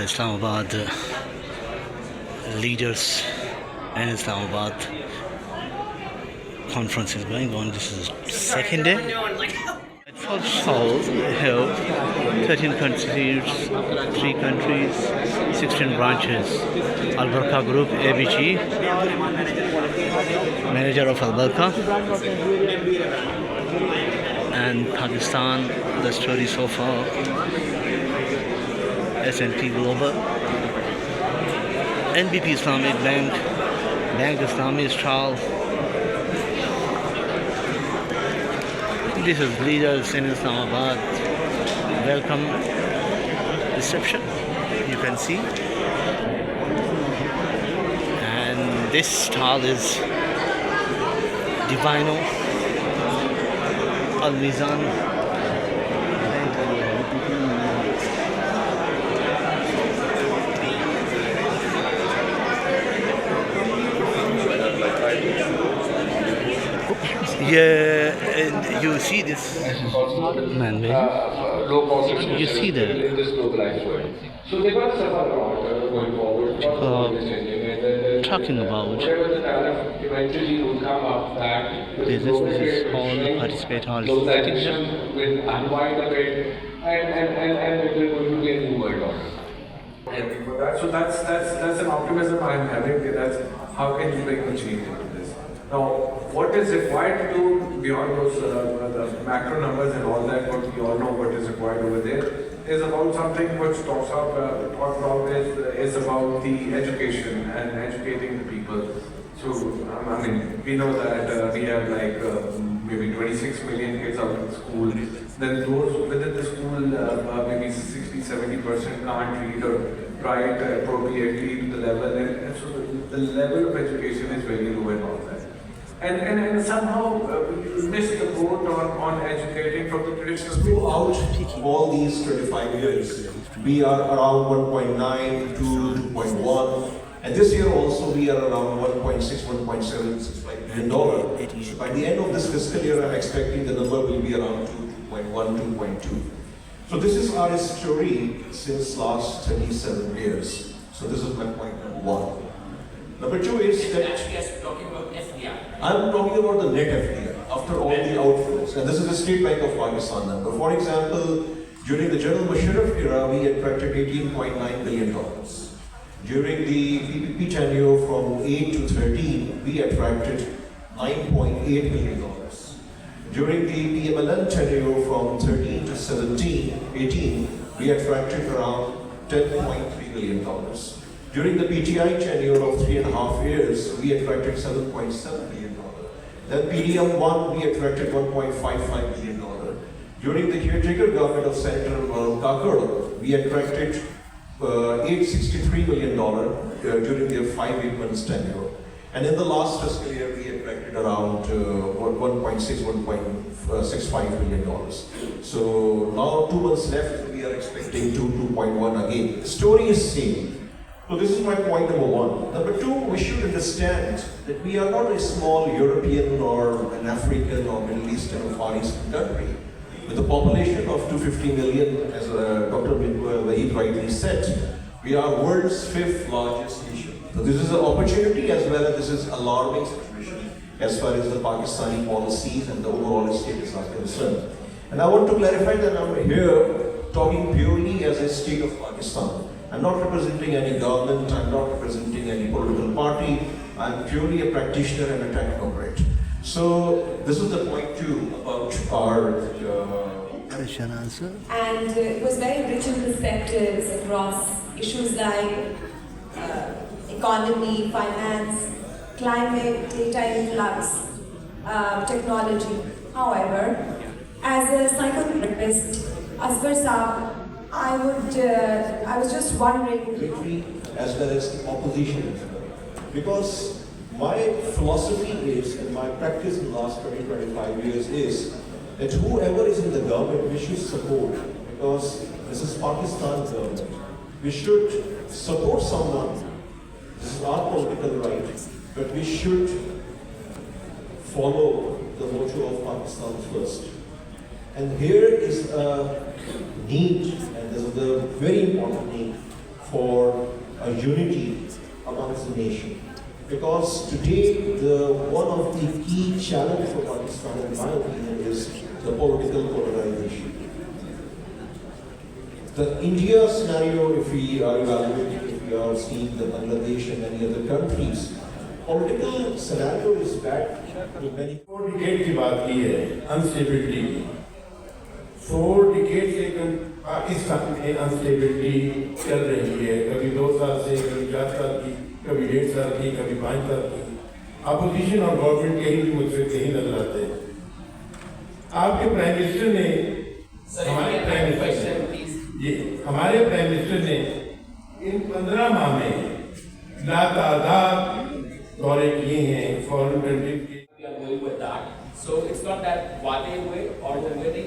the Islamabad leaders and Islamabad conference is going on. This is the second day. At first South, we have 13 countries, 3 countries, 16 branches. Al-Barqa Group, ABG, manager of Al-Barqa, and Pakistan, the story so far, S&P Global, NBP Islamic Bank, Bank Islami Stral. This is leaders in Islamabad. Welcome reception, you can see. And this stall is Divino Al-Mizan. Yeah, and you see this man, you see the so they're going to suffer a lot going forward. talking about Eventually will come up that this is all participate all sitting here. will unwind a bit and there will be a new world order. So that's an optimism I'm having. That's how can you make a change into this. Now, what is required to do beyond those the macro numbers and all that? What we all know what is required over there is about something which talked about is about the education and educating the people. So I mean, we know that we have like maybe 26 million kids out of school. Then those within the school, maybe 60-70% can't read or write appropriately to the level, and so the level of education is very low and all that. And somehow we missed the boat on educating from the traditional. Throughout all these 25 years, we are around 1.9 to 2.1, and this year also we are around 1.6, 1.765 billion dollars. So by the end of this fiscal year, I'm expecting the number will be around 2.1, 2.2. So this is our story since last 37 years. So this is my point number 1. Number 2 is that I'm talking about the net FDI after all the outflows, and this is the State Bank of Pakistan number. For example, during the General Musharraf era, we attracted $18.9 billion. During the PPP tenure from 8 to 13, we attracted $9.8 billion. During the PMLN tenure from 13 to 18, we attracted around $10.3 billion. During the PTI tenure of 3.5 years, we attracted $7.7 billion. Then PDM1, we attracted $1.55 billion. During the caretaker government of Senator Kakar, we attracted $863 million during their 5-8 months tenure. And in the last fiscal year, we attracted around $1.65 billion. So now 2 months left, we are expecting 2.1 again. The story is same. So this is my point number 1. Number 2, we should understand that we are not a small European or an African or Middle Eastern or Far Eastern country. With a population of 250 million, as Dr. Wahid rightly said, we are world's 5th largest nation. So this is an opportunity as well as this is alarming situation as far as the Pakistani policies and the overall status are concerned. And I want to clarify that I'm here talking purely as a state of Pakistan. I'm not representing any government, I'm not representing any political party, I'm purely a practitioner and a technocrat. So this is the point 2 about our question answer. And it was very rich in perspectives across issues like economy, finance, climate, data influx, technology. However, as a psychotherapist, Asghar Saab, I was just wondering, as well as the opposition as well. Because my philosophy is, and my practice in the last 20-25 years is, that whoever is in the government, we should support. Because this is Pakistan's government. We should support someone. This is our political right. But we should follow the motto of Pakistan first. And here is a need, and this is a very important need, for unity amongst the nation. Because today, one of the key challenges for Pakistan, in my opinion, is the political polarization. The India scenario, if we are evaluating, if we are seeing the Bangladesh and many other countries, political scenario is bad in many. 4 decade की बात की है instability की। 4 decade से पाकिस्तान में instability चल रही है, कभी 2 साल से, कभी 4 साल की, कभी 1.5 साल की, कभी 5 साल की। अपोजिशन और गवर्नमेंट कहीं भी मुझसे कहीं नजर आते हैं। आपके प्राइम मिनिस्टर ने हमारे प्राइम मिनिस्टर ने इन 15 माह में लातादाद दौरे किए हैं फॉरेन कंट्री के। We are going with that. So it's not that one way or the way they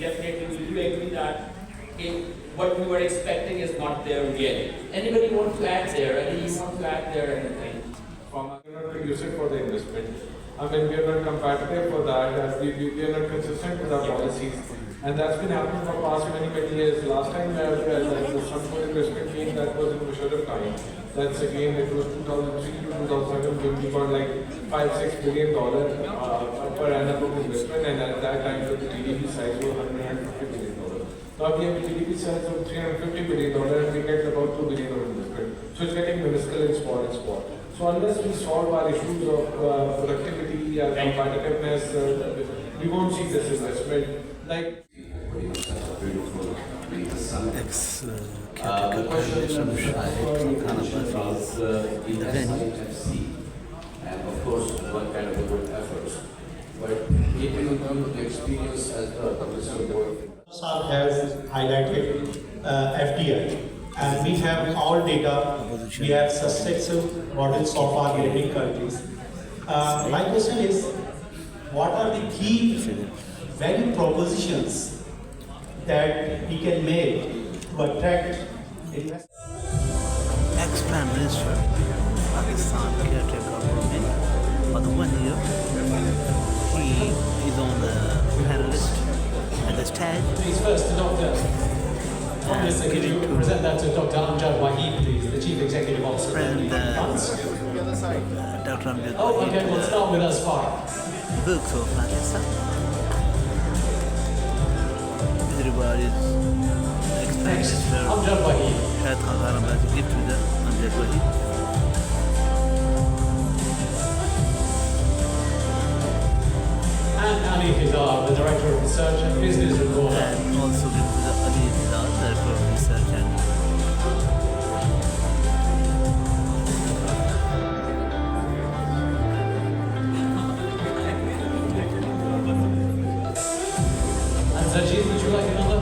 definitely we do agree that what we were expecting is not there yet. Anybody want to add there? Anybody want to add there anything? We are not conducive for the investment. I mean, we are not competitive for that, and we are not consistent with our policies. And that's been happening for past many years. Last time the Sunflower investment came, that was in Musharraf time. That's again, it was 2003 to 2007 when we got like $5-6 billion per annum of investment, and at that time the GDP size was $150 billion. Now we have a GDP size of $350 billion and we get about $2 billion of investment. So it's getting minuscule and small. So unless we solve our issues of productivity and competitiveness, we won't see this investment. Like and of course one kind of a good effort. But keeping in terms of the experience as the Mr. Board has highlighted FDI, and we have all data. We have successive models of our neighboring countries. My question is, what are the key value propositions that we can make to attract investors? Ex-Prime Minister, Pakistan caretaker government, for the 1 year, he is on the panelist at the stage. Please first, the doctor. Obviously, could you present that to Dr. Amjad Waheed, please, the Chief Executive Officer Friend, of France? Dr. Amjad Oh, okay, we'll start with us far. books of Pakistan. Everybody's ex-Prime Next, Minister, Amjad Waheed. Shahid Khan has a gift to the Amjad Waheed. And Ali Fidar, the Director of Research and Business Recorder. And also gift to the Ali Fidar, Director of Research and And Sajid, would you like another?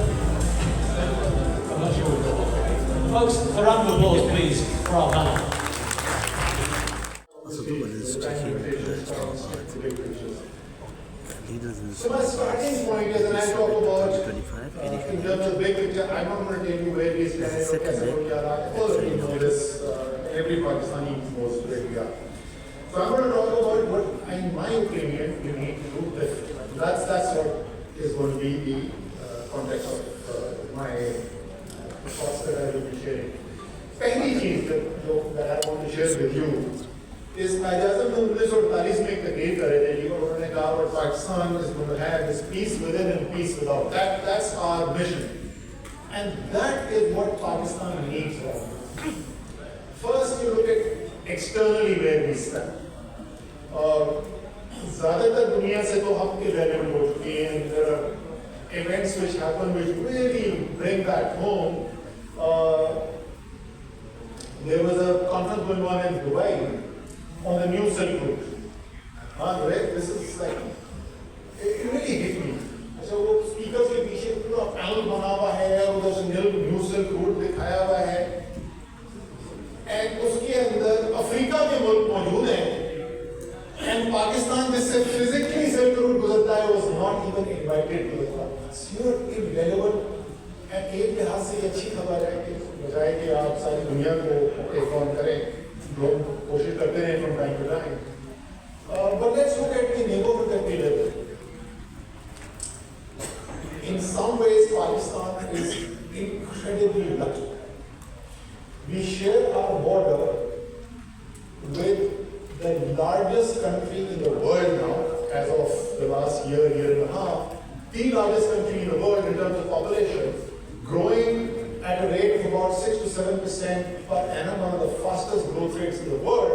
I'm not sure we've got one. Folks, a round of applause, please, for our panel. also the others taking leaders in So my starting point is when I talk about 25, in terms of big picture, I'm not going to tell you where we stand or कैसे हो क्या रहा है. All of you know this. Every Pakistani knows where we are. So I'm going to talk about what, in my opinion, we need to do different. That's what is going to be the context of my thoughts that I will be sharing. पहली चीज that I want to share with you is Quaid-e-Azam ने 1948 में एक तकरीर कर रहे थे जी, उन्होंने कहा that Pakistan is going to have this peace within and peace without. That's our mission, and that is what Pakistan needs right now. First, you look at externally where we stand. ज़्यादातर दुनिया से तो हम irrelevant हो चुके हैं. There are events which happen which really bring that home. There was a conference going on in Dubai on the new Silk Route. This is like, it really hit me. So वो speakers के पीछे पूरा panel बना हुआ है, उधर से new Silk Route दिखाया हुआ है, and उसके अंदर अफ्रीका के मुल्क मौजूद हैं, and Pakistan जिससे physically Silk Route गुजरता है was not even invited to the conference. You're irrelevant. And एक लिहाज से ये अच्छी खबर है कि बजाय कि आप सारी दुनिया को एक ऑन करें, लोग कोशिश करते हैं from time to time. But let's look at the neighborhood that we live in. In some ways, Pakistan is incredibly lucky. We share our border terms of population, growing at a rate of about 6 to 7% per annum, one of the fastest growth rates in the world.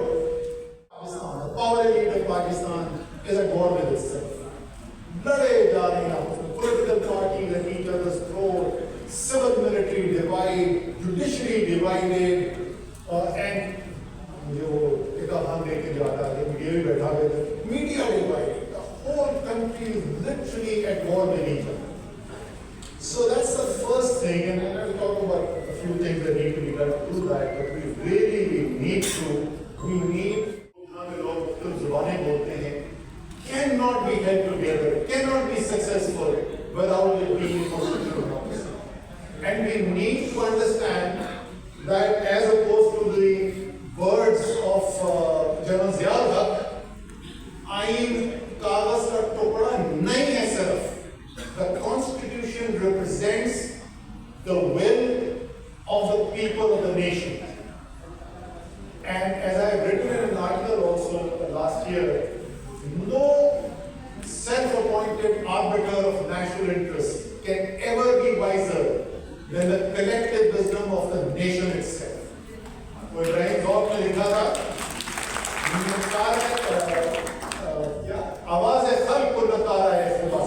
Pakistan, the power elite of Pakistan is at war with itself. लड़े जा रहे हैं, political parties at each other's throat, civil military divide, judiciary divided, and जो इकाहान लेके जाता है, media भी बैठा हुआ है, media divided. The whole country is literally at war with each other. So that's the first thing, and I'm going to talk about a few things that need to be done to do that, but we need cannot be held together, cannot be successful without it being constitutional democracy. And we need to understand that as opposed to the words of General Ziaul Haq, आइन कागज का टुकड़ा नहीं है सिर्फ. The Constitution represents the will of the people of the nation. And as I have written in an article also last year, no self-appointed arbiter of national interest can ever be wiser than the collective wisdom of the nation itself. तो इब्राहिम ज़ौक़ ने लिखा था, आवाज़ खल्क़ को नकारा है खुदा.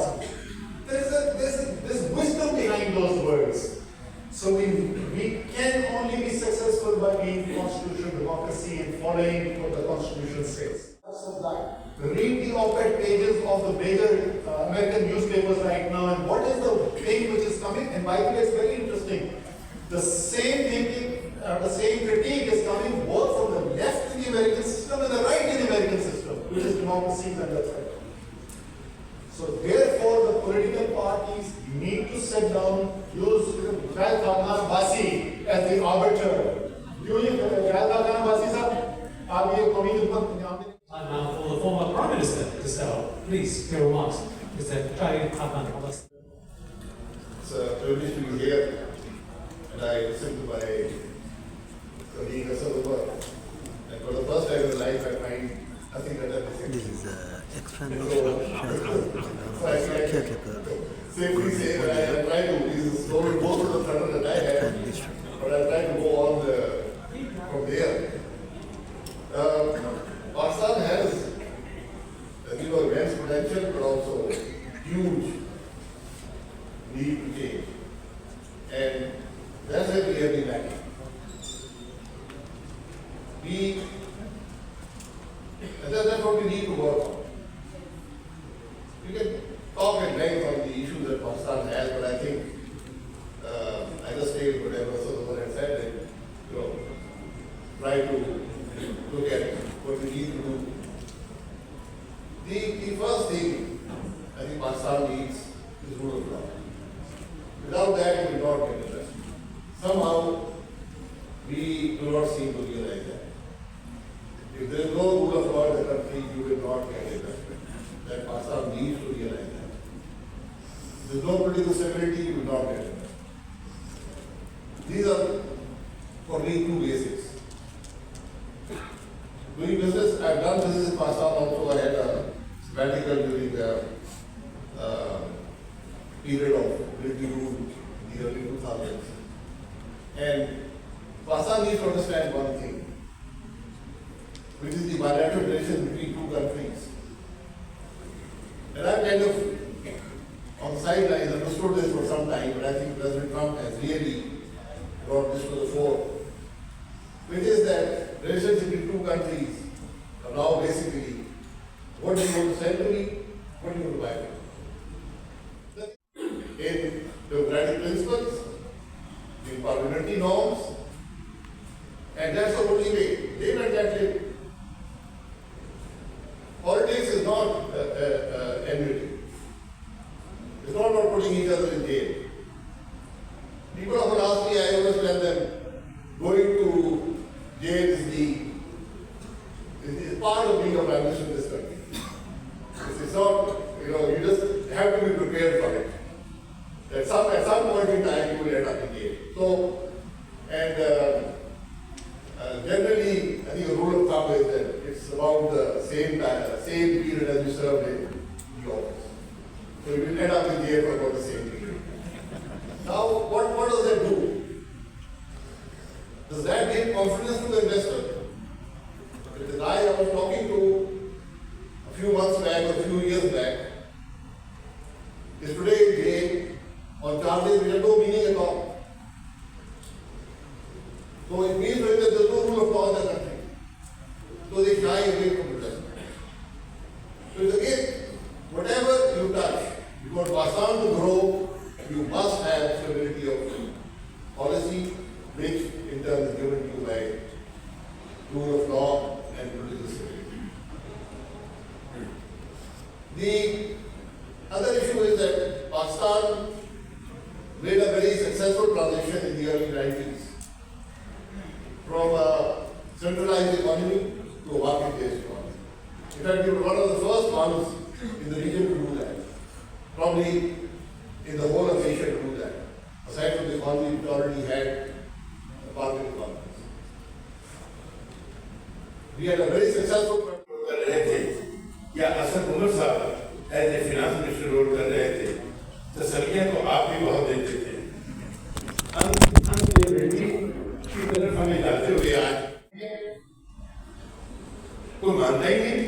There's wisdom behind those words. So we can only be successful by being constitutional democracy and following what the Constitution says. Read the op-ed pages of the major American newspapers right now, and what is the thing which is coming? And by the way, it's very interesting. The same thinking, the same critique is coming both from the left in the American system and the right in the American system, which is democracy and the threat. So therefore, the political parties need to sit down, use Khalid Basi as the arbiter. Khalid Basi sir, aap ye qawmi khidmat Time now for the former Prime Minister to start. Please, your remarks. Mr. Shahid Khan Abbas. It's a privilege to be here, and I listen to my colleague Islamabad. And for the first time in life, I find nothing better than This is explanation of caretaker. safely say that I try to, this is slowly go to the front that I have, but I try to go on from there. Pakistan has immense potential, but also huge need to change. And that's where we have been lacking. And that's what we need to work on. We can talk at length on the issues that Pakistan has, but I think I just state whatever someone had said and try to look at what we need to do. The first thing I think Pakistan needs is rule of law. Without that, it will not get addressed. Somehow, we do not seem to realize that. If there is no rule of law in the country, you will not get investment. That Pakistan needs to realize that. If there is no political stability, you will not get investment. These are, for me, two basics. Doing business, I've done business in Pakistan also. I had a sabbatical during the period of military rule in the early 2000s. And Pakistan needs to understand one thing, which is the bilateral relations between two countries. And I've kind of, on the sidelines, understood this for some time, but I think President Trump has really brought this to the fore, which is that relations between two countries are now basically, what do you want to sell to me, what do you want to buy from me? In democratic principles, in parliamentary norms, and that's the only way. They were that politics is not enmity. It's not about putting each other in jail. People often ask me, I always tell them, going to jail is part of being a prime minister in this country. It's not, you just have to be prepared for it. At some point in time, you will end up in jail. So, and generally, I think the rule of thumb is that it's about the same period as you served in the office. So you will end up in jail for about the same period. there's no meaning at all. So it means that there's no rule of law in the country. So they shy away from protest. So it's again, whatever you touch, for Pakistan to grow, you must have stability of policy, which in turn is given to you by rule of law and political stability. The other issue is that Pakistan made a very successful transition in the early 90s from a centralized economy to a market-based economy. In fact, we were one of the first ones in the region to do that. Probably in the whole of Asia to do that. Aside from the economy, we already had a market economy. We had a very successful कर रहे थे या असद उमर साहब as a finance minister role कर रहे थे तसलियां तो आप भी बहुत देते थे अनस्टेबिलिटी की तरफ हमें जाते हुए आज कोई मानता ही नहीं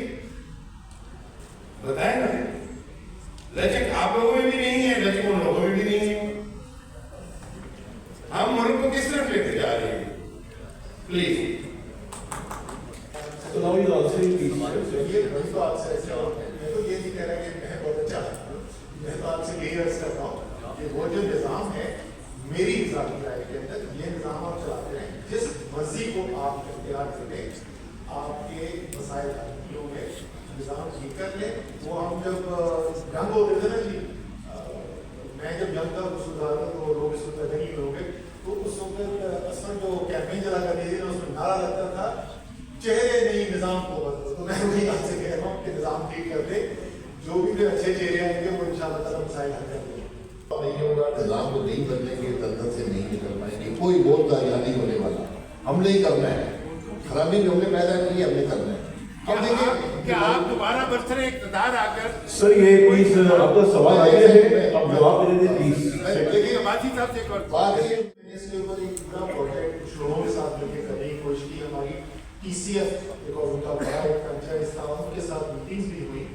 बताए ना लचक आप लोगों में भी नहीं है लचक उन लोगों में भी नहीं है हम मुल्क को किस तरफ लेके जा रहे हैं प्लीज तो now you also ये मैं तो आपसे ऐसा मैं तो ये नहीं कह रहा कि मैं बहुत अच्छा मैं तो आपसे यही अर्ज करता हूँ कि वो जो निज़ाम है मेरी ज़ाती राय के अंदर ये निज़ाम आप चलाते रहें जिस मर्जी को आप इख्तियार करें आपके मसाइल हल होंगे निज़ाम ठीक कर लें वो हम जब जंग होते थे ना जी मैं जब जंग का सुधारा तो लोग इस वक्त नहीं लोगे तो उस वक्त असल जो कैंपेन चला करती थी उसमें नारा लगता था चेहरे नहीं निज़ाम को बदलो तो मैं वही आपसे कह रहा हूँ कि निज़ाम ठीक कर दे जो भी अच्छे चेहरे आएंगे वो इंशाल्लाह ताला मसाइल हल कर देंगे नहीं होगा निज़ाम को नहीं बदलेंगे दलदल से नहीं निकल पाएंगे कोई बोलता यहाँ नहीं होने वाला हमने ही करना है खराबी जो हमने पैदा की है हमने करना है अब देखिए क्या आप दोबारा बरसरे इक़्तिदार आकर सर ये प्लीज आपका सवाल आगे है अब जवाब दे दीजिए प्लीज देखिए बाजी साहब से एक और बात ये इसके ऊपर एक पूरा प्रोजेक्ट कुछ लोगों के साथ मिलकर करने की कोशिश की हमारी TCF एक और उनका बड़ा एक फ्रेंचाइज था उनके साथ मीटिंग्स भी हुई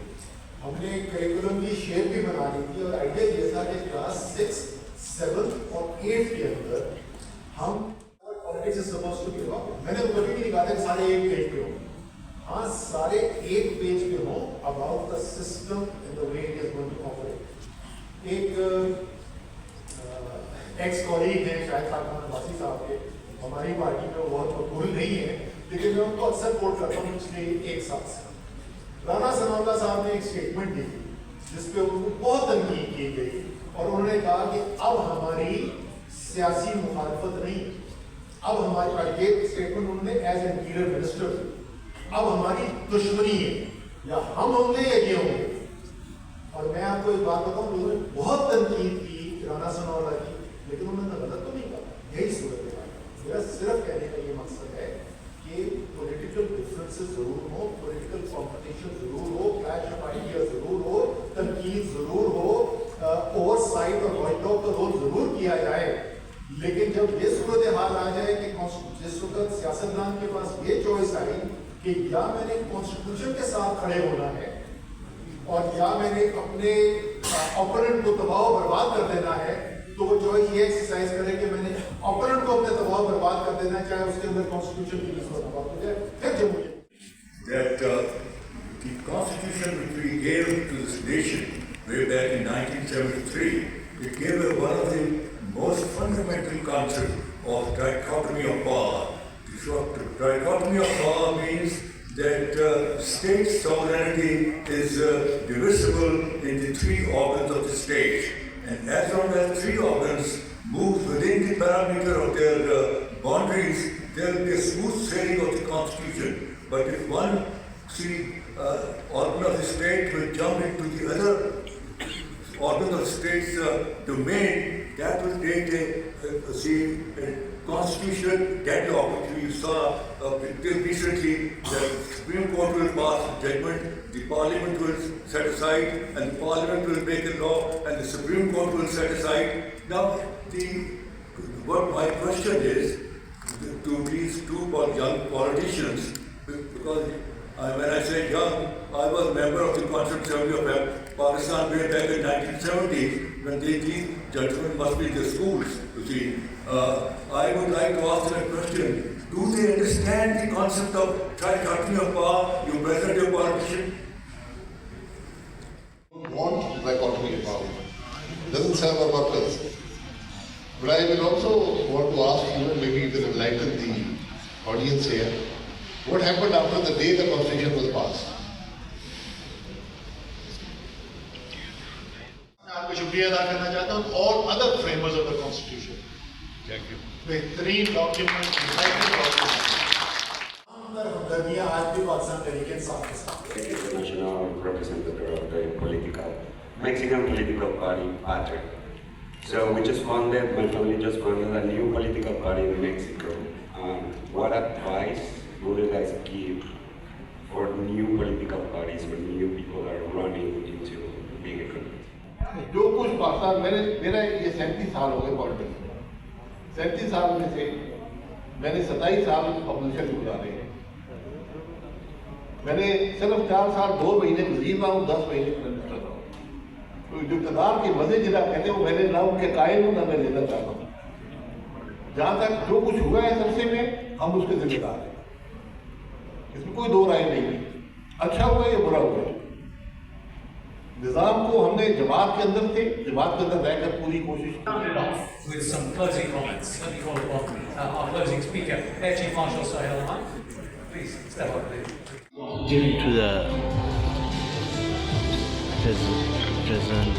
हमने करिकुलम की शेप भी बना ली थी और आइडिया ये था कि क्लास 6, 7 और 8 के अंदर हम politics is supposed to be about मैंने तो कभी भी नहीं कहा था कि सारे एक पेज पे हो हाँ सारे एक पेज पे हो about the system in the way it is going to operate एक एक्स कॉलीग हैं शायद खान वासी साहब के हमारी पार्टी में बहुत मकबूल नहीं है लेकिन मैं उनको अक्सर कोट करता हूँ पिछले एक साल से राणा सनाउल्लाह साहब ने एक स्टेटमेंट दी थी जिसपे उनको बहुत तनकीद की गई और उन्होंने कहा कि अब हमारी सियासी मुखालफत नहीं अब हमारी ये स्टेटमेंट उन्होंने एज एन इंटीरियर मिनिस्टर अब हमारी दुश्मनी है या हम होंगे या ये होंगे और मैं आपको एक बात बताऊँ उन्होंने बहुत तनकीद की राणा सनाउल्लाह की लेकिन उन्होंने गलत तो नहीं कहा यही सूरत है मेरा सिर्फ कहने का ये मकसद है कि पॉलिटिकल डिफरेंसेस जरूर हो पॉलिटिकल कॉम्पिटिशन जरूर हो क्लैश ऑफ आइडिया जरूर हो तनकीद जरूर हो ओवरसाइट और वॉइसडॉग का रोल जरूर किया जाए लेकिन जब ये सूरत हाल आ जाए कि जिस वक्त सियासतदान के पास ये चॉइस आई कि या मैंने कॉन्स्टिट्यूशन के साथ खड़े होना है और या मैंने अपने ओपोनेंट को तबाह बर्बाद कर देना है तो वो चॉइस ये एक्सरसाइज करे कि मैंने ओपोनेंट को अपने तबाह बर्बाद कर देना चाहे उसके अंदर कॉन्स्टिट्यूशन की रिस्क हो जाए फिर जो मुझे that the constitution which we gave to this nation way back in 1973, it gave us one of the most fundamental concepts of dichotomy of power. The dichotomy of power means that state sovereignty is divisible into three organs of the state. And as long as three organs move within the parameter of their boundaries, there will be a smooth sailing of the constitution. But if one organ of the state will jump into the other organ of the state's domain, that will take a constitution deadlock, which we saw till recently. The Supreme Court will pass a judgment, the Parliament will set aside, and the Parliament will make a law, and the Supreme Court will set aside. Now, what my question is to these two young politicians, because when I say young, I was a member of the Constituent Assembly of Pakistan way back in 1970s. when these gentlemen must be in the schools, you see. I would like to ask them a question. Do they understand the concept of trichotomy of power, your present, your politician? Want dichotomy of power. Doesn't serve a purpose. But I will also want to ask you, and maybe you can enlighten the audience here, what happened after the day the Constitution was passed? आपको शुक्रिया अदा करना चाहता हूँ all other framers of the Constitution. Thank you. बेहतरीन document, recycle document. अंदर हमदर्दियाँ आज भी पाकिस्तान तरीके इंसाफ के साथ। International representative of the Mexican political party, PATRI. So we just founded, my family just founded a new political party in Mexico. What advice would you guys give for new political parties when new people are running into big economies? जो कुछ पाकिस्तान मेरा ये 37 साल हो गए politics में, 37 साल में से मैंने 27 साल अपोजिशन गुजारे हैं। मैंने सिर्फ 4 साल 2 महीने वजीर रहा हूँ, 10 महीने मिनिस्टर रहा हूँ। तो जो इक़्तिदार के मजे जिला कहते हैं वो मैंने ना उनके कायल हूँ ना मैं लेना चाहता हूँ। जहाँ तक जो कुछ हुआ है सबसे में हम उसके जिम्मेदार हैं, इसमें कोई दो राय नहीं है। अच्छा हुआ या बुरा हुआ, निजाम को हमने जमात के अंदर थे, जमात के अंदर रहकर पूरी कोशिश की। With some closing comments, let me call upon our closing speaker, Air Chief Marshal Sarina Islamabad. Please step up, please. Giving to the present,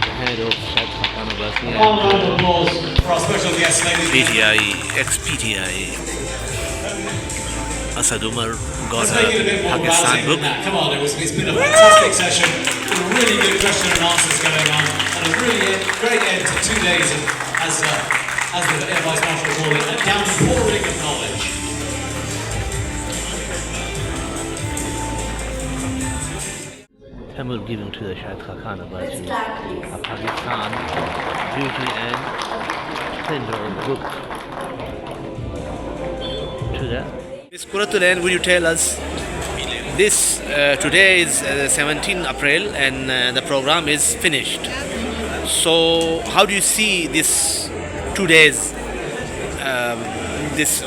the head of Sarina Islamabad One round of applause for our special guest, ladies and gentlemen. PTI, ex-PTI, Asad Umar got Let's a make it a bit more Pakistan rousing book. than that. Come on, it's been a fantastic session, with a really good question and answers going on, and a really great end to 2 days of, as the Air Vice Marshal called it, a downpouring of knowledge. Tamil giving to the Shahid Khan about a Pakistan beauty and splendor book to the Miss Kuratulan, will you tell us this today is 17 April and the program is finished. So how do you see this 2 days this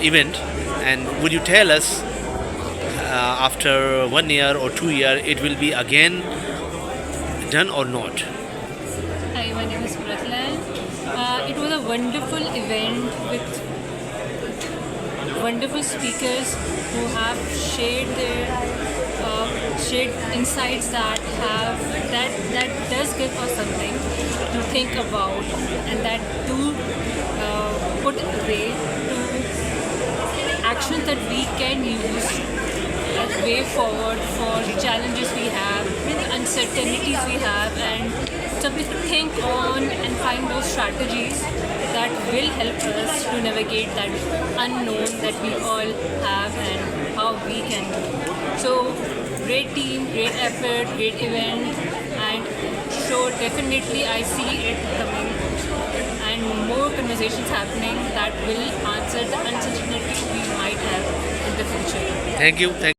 event, and would you tell us after 1 year or 2 years it will be again done or not? Hi, my name is Pratlan. It was a wonderful event with wonderful speakers who have shared insights that does give us something to think about, and that do put away to actions that we can use as way forward for the challenges we have, the uncertainties we have, and simply to think on and find those strategies that will help us to navigate that unknown that we all have and how we can do. So, great team, great effort, great event, and so definitely I see it coming and more conversations happening that will answer the uncertainties we might have in the future. Thank you.